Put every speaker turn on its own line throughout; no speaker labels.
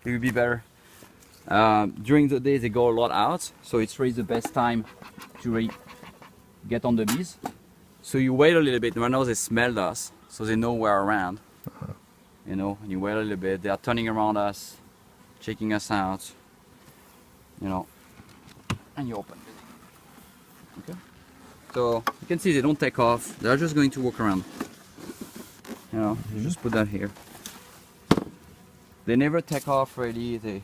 it will be better. During the day they go a lot out, so it's really the best time to really get on the bees. So you wait a little bit. Right now they smelled us, so they know we're around. You know, and you wait a little bit. They are turning around us, checking us out. You know, and you open. Okay. So you can see they don't take off. They're just going to walk around. You know, you just put that here. They never take off really. They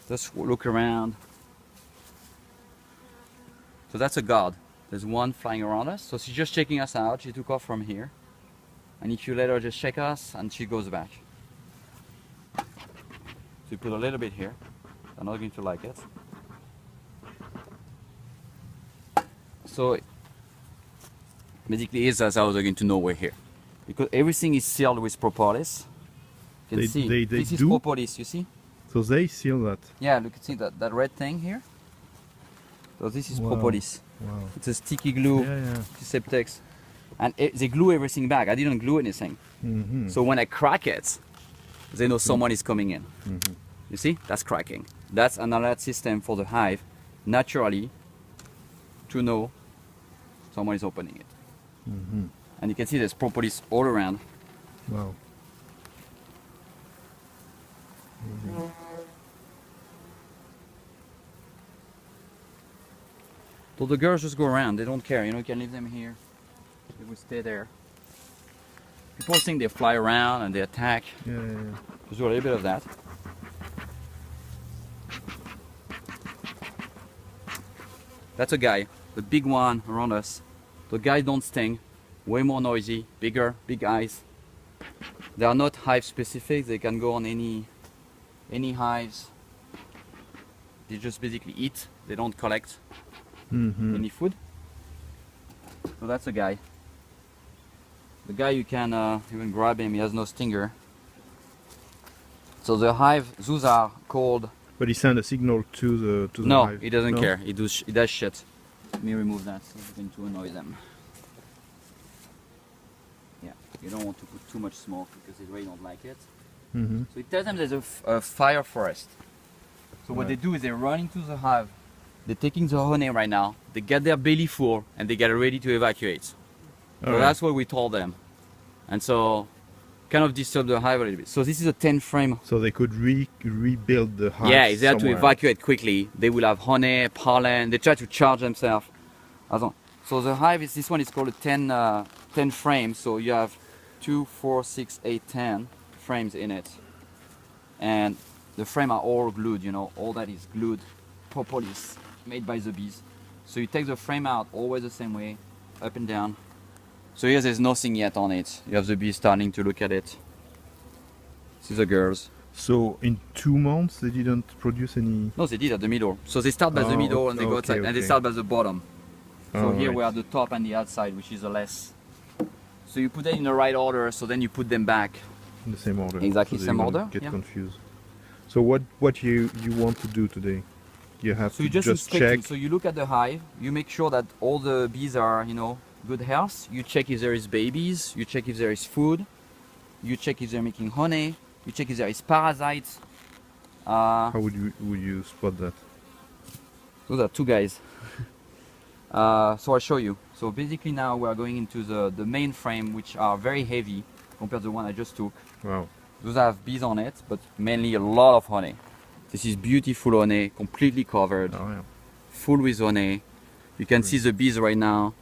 just look around. So that's a guard. There's one flying around us. So she's just checking us out. She took off from here. And if you let her just check us, and she goes back. So you put a little bit here. They're not going to like it. So basically, that's how they're going to know we're here, because everything is sealed with propolis. You can see this is propolis. You see?
So they seal that.
Yeah, look, see that red thing here. So this is propolis.
Wow.
It's a sticky glue, Septex, and they glue everything back. I didn't glue anything. So when I crack it, they know someone is coming in. You see? That's cracking. That's an alert system for the hive, naturally, to know someone is opening it. And you can see there's propolis all around.
Wow.
So the girls just go around, they don't care, you know, you can leave them here, they will stay there. People think they fly around and they attack. Just do a little bit of that. That's a guy, the big one around us. The guys don't sting, way more noisy, bigger, big eyes. They are not hive specific, they can go on any hives. They just basically eat, they don't collect any food. So that's a guy. The guy, you can even grab him, he has no stinger. So the hive, those are called...
But he sends a signal to the
no,
hive.
He doesn't care, he does shit. Let me remove that so it's going to annoy them. Yeah, you don't want to put too much smoke because they really don't like it. So it tells them there's a fire forest. So what they do is they run into the hive. They're taking the honey right now. They get their belly full and they get ready to evacuate. So that's what we told them. And so kind of disturb the hive a little bit. So this is a 10 frame.
So they could rebuild the hive.
Yeah, if they have to evacuate quickly, they will have honey, pollen. They try to charge themselves. So the hive is, this one is called a 10 frame. So you have 2, 4, 6, 8, 10 frames in it. And the frame are all glued, you know, all that is glued propolis made by the bees. So you take the frame out always the same way, up and down. So here there's nothing yet on it. You have the bees starting to look at it. This is the girls.
So in 2 months they didn't produce any...
No, they did at the middle. So they start by the middle and they go outside, and they start by the bottom. So here we are the top and the outside, which is the less. So you put them in the right order, so then you put them back.
In the same order.
Exactly,
so
same order.
Get confused. So what you want to do today? You have to just check.
So you look at the hive, you make sure that all the bees are, you know, good health. You check if there is babies, you check if there is food, you check if they're making honey, you check if there is parasites.
How would you spot that?
Those are 2 guys. So I'll show you. So basically now we are going into the main frame, which are very heavy compared to the one I just took.
Wow.
Those have bees on it, but mainly a lot of honey. This is beautiful honey, completely covered, full with honey. You can see the bees right now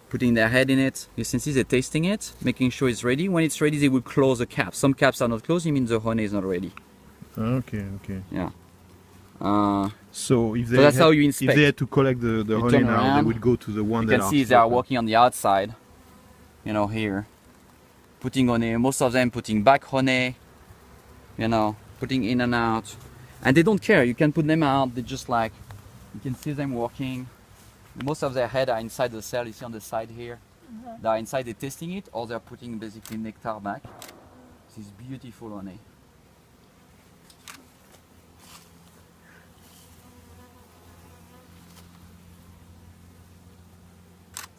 putting their head in it. You can see they're tasting it, making sure it's ready. When it's ready, they will close the cap. Some caps are not closed, it means the honey is not ready.
Okay.
Yeah.
So if they
that's how you inspect.
If they had to collect the honey now, they would go to the one that
you can see they are walking on the outside, you know, here, putting honey, most of them putting back honey, you know, putting in and out, and they don't care. You can put them out, they just like, you can see them walking. Most of their head are inside the cell, you see on the side here. They are inside, they're testing it, or they're putting basically nectar back. This is beautiful honey.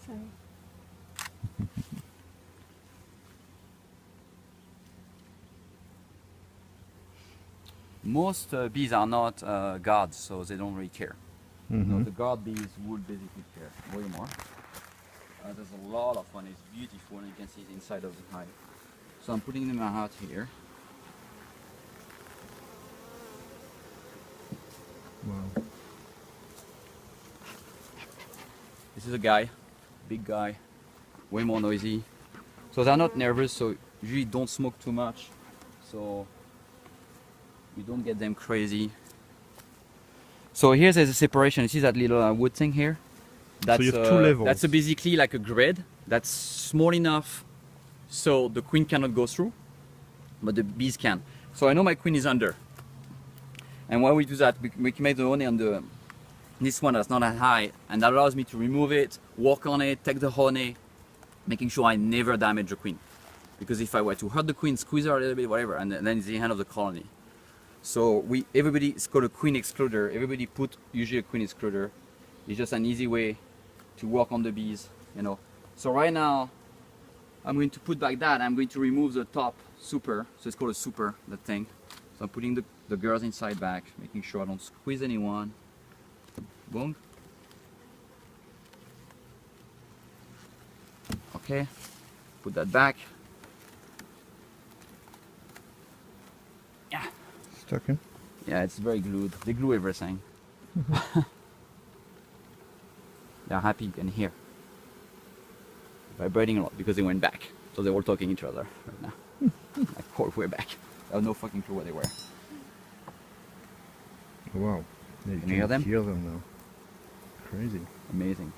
Sorry.
Most bees are not guards, so they don't really care. No, the guard bees would basically care way more. There's a lot of fun. It's beautiful, and you can see the inside of the hive. So I'm putting them out here.
Wow.
This is a guy, big guy, way more noisy. So they're not nervous, so usually don't smoke too much, so you don't get them crazy. So here's a separation. You see that little wood thing here? That's,
so you have 2 levels.
That's basically like a grid that's small enough so the queen cannot go through, but the bees can. So I know my queen is under. And when we do that, we can make the honey on this one that's not that high, and that allows me to remove it, work on it, take the honey, making sure I never damage the queen. Because if I were to hurt the queen, squeeze her a little bit, whatever, and then it's the end of the colony. So everybody, it's called a queen excluder. Everybody put usually a queen excluder. It's just an easy way to work on the bees, you know. So right now, I'm going to put back that. I'm going to remove the top super. So it's called a super, that thing. So I'm putting the girls inside back, making sure I don't squeeze anyone. Boom. Okay, put that back. Yeah.
Stuck in?
Yeah, it's very glued. They glue everything. They're happy, you can hear. Vibrating a lot because they went back. So they're all talking each other right now. Like all the way back. I have no fucking clue where they were.
Wow. Yeah,
Can you hear them?
Hear them now. Crazy.
Amazing.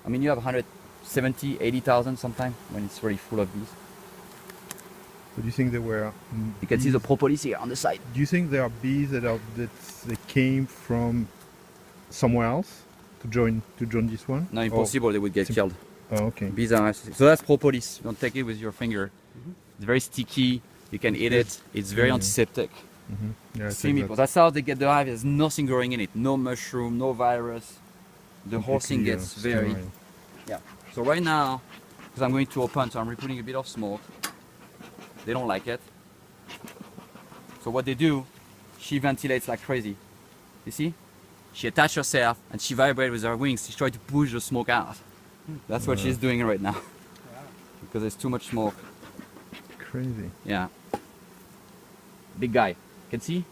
I mean, you have 170, 80,000 sometimes when it's really full of bees.
So do you think there were?
You can see the propolis here on the side.
Do you think there are bees that they came from somewhere else to join this one?
No, impossible. They would get killed.
Oh, okay.
Bees are so that's propolis. Don't take it with your finger. It's very sticky. You can eat it. It's very antiseptic.
Yeah,
Simple. That's how they get the hive. There's nothing growing in it. No mushroom. No virus. The whole thing gets very.
sterile.
Yeah. So right now, because I'm going to open, so I'm putting a bit of smoke. They don't like it. So what they do, she ventilates like crazy. You see? She attaches herself and she vibrates with her wings. She's trying to push the smoke out. That's what she's doing right now. Because there's too much smoke.
Crazy.
Yeah. Big guy. Can see?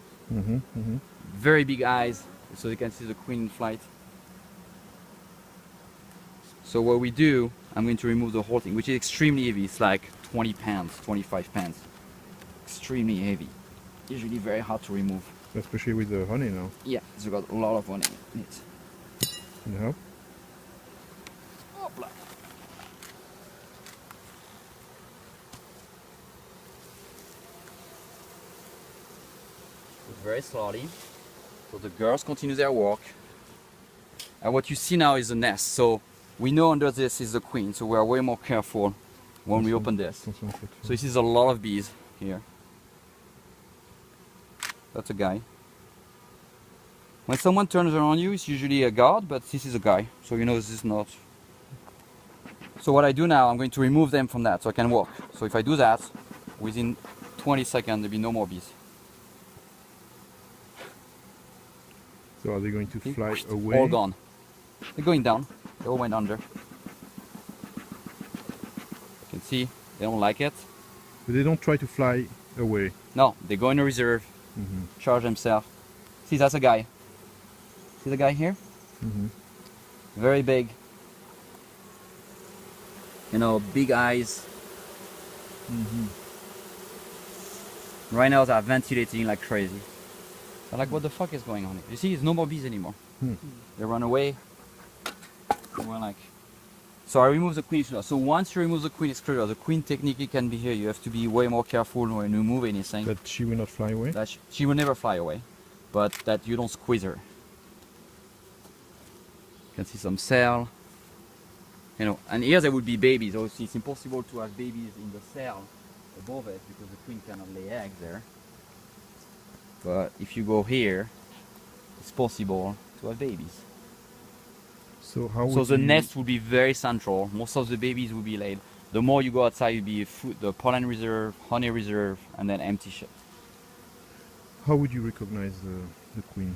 Very big eyes. So you can see the queen in flight. So what we do, I'm going to remove the whole thing, which is extremely heavy. It's like 20 pounds, 25 pounds. Extremely heavy. Usually very hard to remove.
Especially with the honey now.
Yeah, it's got a lot of honey in it.
Can you help?
Hopla. Very slowly. So the girls continue their work. And what you see now is the nest. So we know under this is the queen, so we are way more careful when we open this. So this is a lot of bees here. That's a guy. When someone turns around you, it's usually a guard, but this is a guy. So you know this is not. So what I do now, I'm going to remove them from that so I can walk. So if I do that, within 20 seconds there'll be no more bees.
So are they going to fly away?
All gone. They're going down. They all went under. You can see they don't like it.
But they don't try to fly away.
No, they go in a reserve, charge themselves. See, that's a guy. See the guy here? Very big. You know, big eyes. Right now they're ventilating like crazy. I'm like, what the fuck is going on here? You see, there's no more bees anymore. They run away. We're like, so I remove the queen excluder. So once you remove the queen excluder, the queen technically can be here. You have to be way more careful when you move anything.
That she will not fly away?
That she will never fly away, but that you don't squeeze her. You can see some cell. You know, and here there would be babies. Obviously, it's impossible to have babies in the cell above it because the queen cannot lay eggs there. But if you go here, it's possible to have babies.
So how would
So the nest will be very central. Most of the babies will be laid. The more you go outside, you'll be the pollen reserve, honey reserve, and then empty ship.
How would you recognize the queen?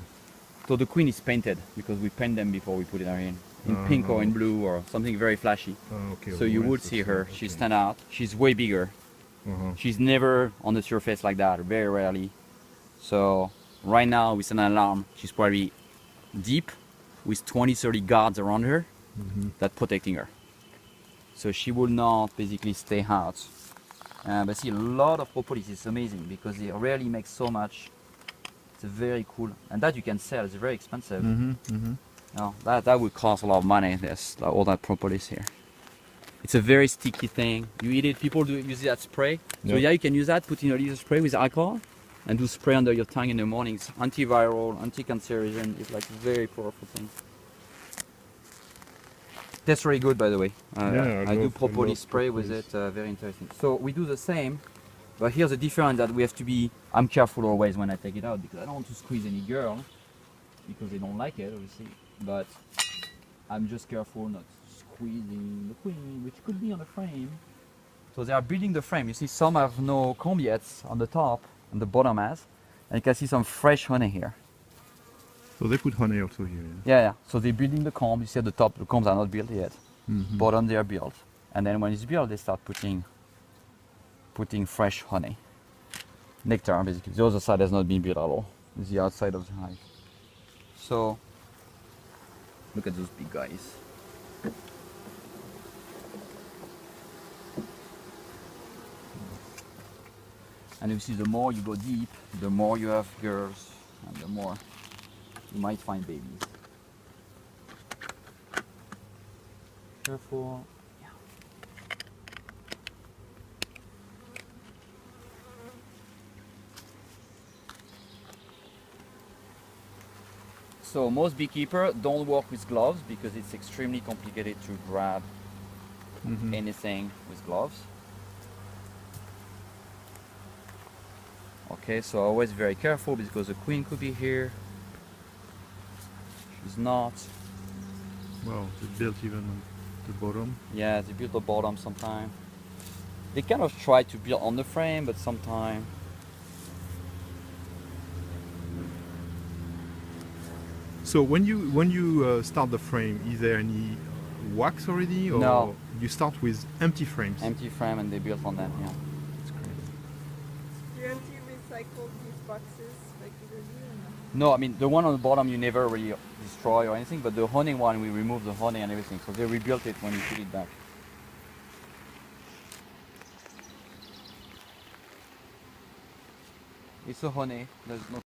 So the queen is painted because we paint them before we put it in pink or in blue or something very flashy.
Okay,
So you would see her. She stand out. She's way bigger. She's never on the surface like that, very rarely. So right now we send an alarm. She's probably deep with 20-30 guards around her that protecting her. So she will not basically stay out. But see, a lot of propolis is amazing because they rarely make so much. It's very cool, and that you can sell. It's very expensive. No, that would cost a lot of money. This all that propolis here. It's a very sticky thing. You eat it. People do use that spray. So yeah, you can use that. Put in a little spray with alcohol, and do spray under your tongue in the morning. It's antiviral, anti-cancerogen. It's like a very powerful thing. That's very good, by the way. I do propolis spray with it. Very interesting. So we do the same. But here's the difference that we have to be, I'm careful always when I take it out because I don't want to squeeze any girl because they don't like it obviously, but I'm just careful not squeezing the queen, which could be on the frame. So they are building the frame. You see some have no comb yet on the top and the bottom has, and you can see some fresh honey here.
So they put honey also here.
Yeah. So they're building the comb. You see at the top, the combs are not built yet. Bottom they are built. And then when it's built, they start putting fresh honey. Nectar, basically. The other side has not been built at all. It's the outside of the hive. So, look at those big guys. And you see, the more you go deep, the more you have girls, and the more you might find babies. Careful. So most beekeepers don't work with gloves because it's extremely complicated to grab anything with gloves. Okay, so always very careful because the queen could be here. She's not.
Wow, they built even the bottom.
Yeah, they build the bottom sometimes. They kind of try to build on the frame, but sometimes.
So when you start the frame, is there any wax already, or
No.
you start with empty frames?
Empty frame and they build on them, yeah.
That's great.
You anti-recycle these boxes regularly or not?
No, I mean the one on the bottom you never really destroy or anything, but the honey one we remove the honey and everything, so they rebuilt it when you put it back. It's a honey, there's no